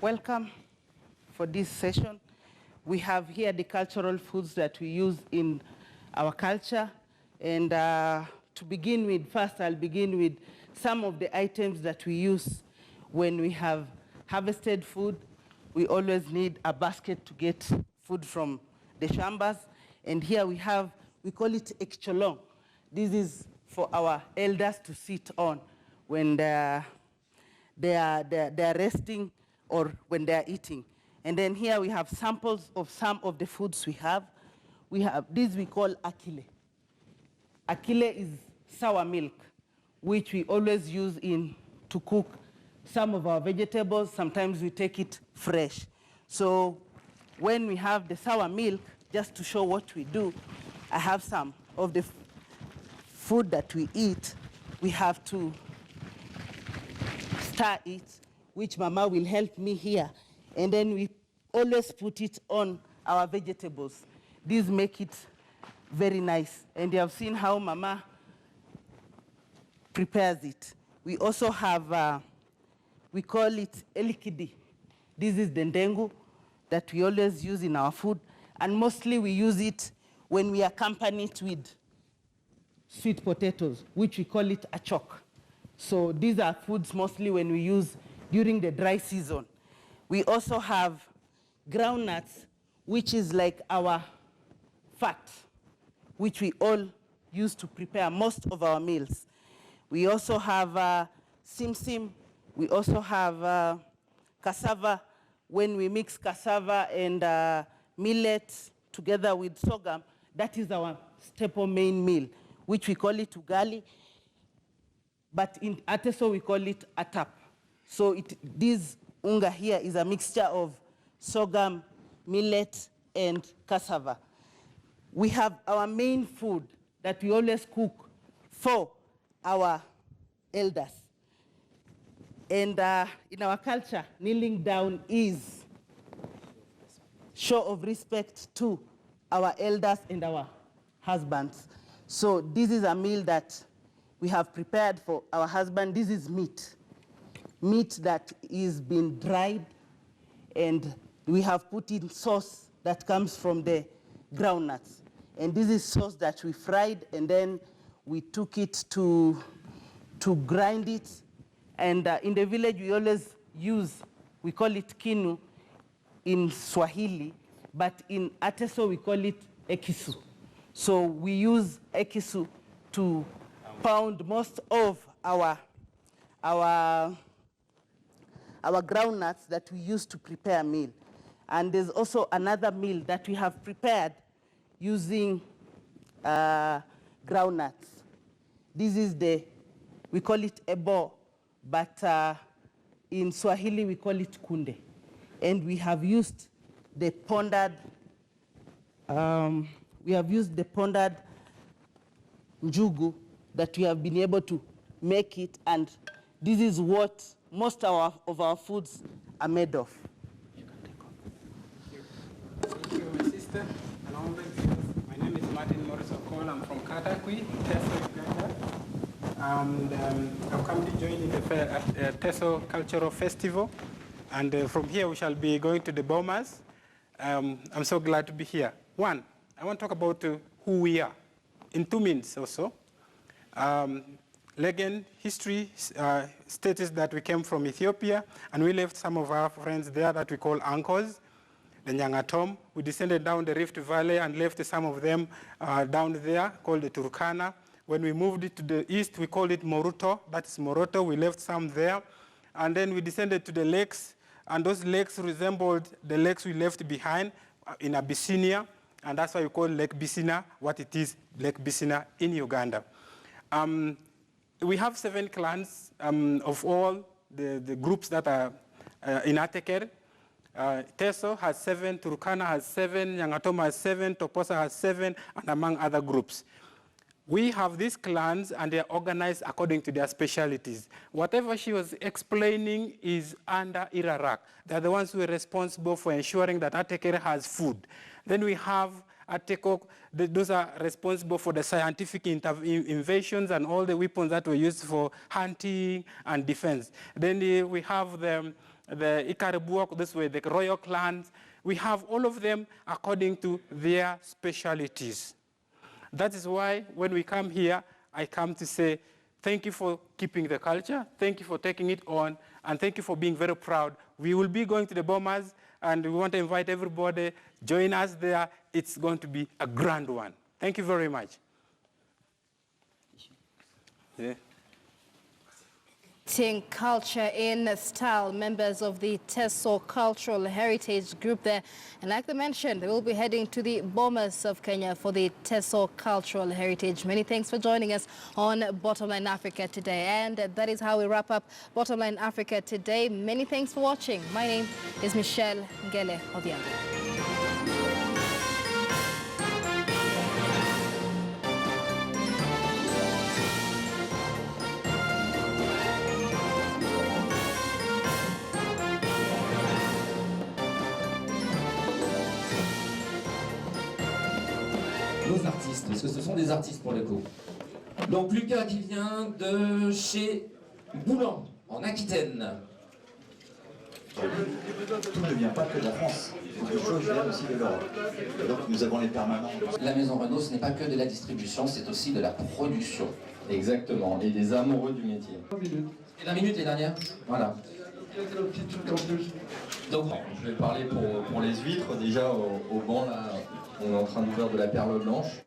welcome for this session. We have here the cultural foods that we use in our culture. And to begin with, first I'll begin with some of the items that we use when we have harvested food. We always need a basket to get food from the shambas. And here we call it ekcholong. This is for our elders to sit on when they're resting or when they're eating. And then here we have samples of some of the foods we have. We have this we call akile. Akile is sour milk, which we always use to cook some of our vegetables. Sometimes we take it fresh. So when we have the sour milk, just to show what we do, I have some of the food that we eat. We have to stir it, which Mama will help me here. And then we always put it on our vegetables. These make it very nice. And you have seen how Mama prepares it. We also have, we call it elikidi. This is the ndengu that we always use in our food. And mostly we use it when we accompany it with sweet potatoes, which we call it achok. So these are foods mostly when we use during the dry season. We also have groundnuts, which is like our fat, which we all use to prepare most of our meals. We also have sim-sim. We also have cassava. When we mix cassava and millet together with sorghum, that is our staple main meal, which we call it ugali. But in Teso, we call it atap. So this unga here is a mixture of sorghum, millet, and cassava. We have our main food that we always cook for our elders. And in our culture, kneeling down is show of respect to our elders and our husbands. So this is a meal that we have prepared for our husband. This is meat that is been dried, and we have put in sauce that comes from the groundnuts. And this is sauce that we fried, and then we took it to grind it. And in the village, we always use, we call it kinu in Swahili, but in Teso, we call it ekisu. So we use ekisu to pound most of our groundnuts that we use to prepare a meal. And there's also another meal that we have prepared using groundnuts. This is we call it ebo, but in Swahili we call it kunde. And we have used the pondered, njugu that we have been able to make it, and this is what most of our foods are made of. Thank you, my sister. My name is Martin Morris Okol. I'm from Katakwi, Teso, Uganda. And I've come to join in the Teso Cultural Festival. And from here, we shall be going to the Bomas. I'm so glad to be here. One, I want to talk about who we are in 2 minutes or so. Legend, history states that we came from Ethiopia, and we left some of our friends there that we call uncles, the Nyangatom. We descended down the Rift Valley and left some of them down there, called the Turkana. When we moved to the east, we called it Moruto. That is Moroto. We left some there. And then we descended to the lakes, and those lakes resembled the lakes we left behind in Abyssinia, and that's why we call Lake Bissina what it is, Lake Bissina in Uganda. We have 7 clans of all the groups that are in Ateker. Teso has 7, Turkana has 7, Nyangatoma has 7, Toposa has 7, and among other groups. We have these clans, and they are organized according to their specialties. Whatever she was explaining is under Irarak. They're the ones who are responsible for ensuring that Ateker has food. Then we have Ateko, those are responsible for the scientific inventions and all the weapons that were used for hunting and defense. Then we have the the Ikaribuok this way, the royal clans. We have all of them according to their specialities. That is why when we come here, I come to say, thank you for keeping the culture, thank you for taking it on, and thank you for being very proud. We will be going to the Bomas, and we want to invite everybody, join us there. It's going to be a grand one. Thank you very much. Yeah. Culture in style, members of the Teso Cultural Heritage Group there. And like they mentioned, they will be heading to the Bomas of Kenya for the Teso Cultural Heritage. Many thanks for joining us on Bottom Line Africa today. And that is how we wrap up Bottom Line Africa today. Many thanks for watching. My name is Michelle Ngele Odhiambo. Nos artistes, parce que ce sont des artistes pour le coup. Donc Lucas qui vient de chez Boulan, en Aquitaine. Tout ne vient pas que de la France, quelque chose vient aussi de l'Europe. Et donc nous avons les permanents. La maison Renault, ce n'est pas que de la distribution, c'est aussi de la production. Exactement, et des amoureux du métier. Et 20 minutes les dernières. Voilà. Donc, je vais parler pour les huîtres. Déjà, au banc, là, on est en train d'ouvrir de la perle blanche.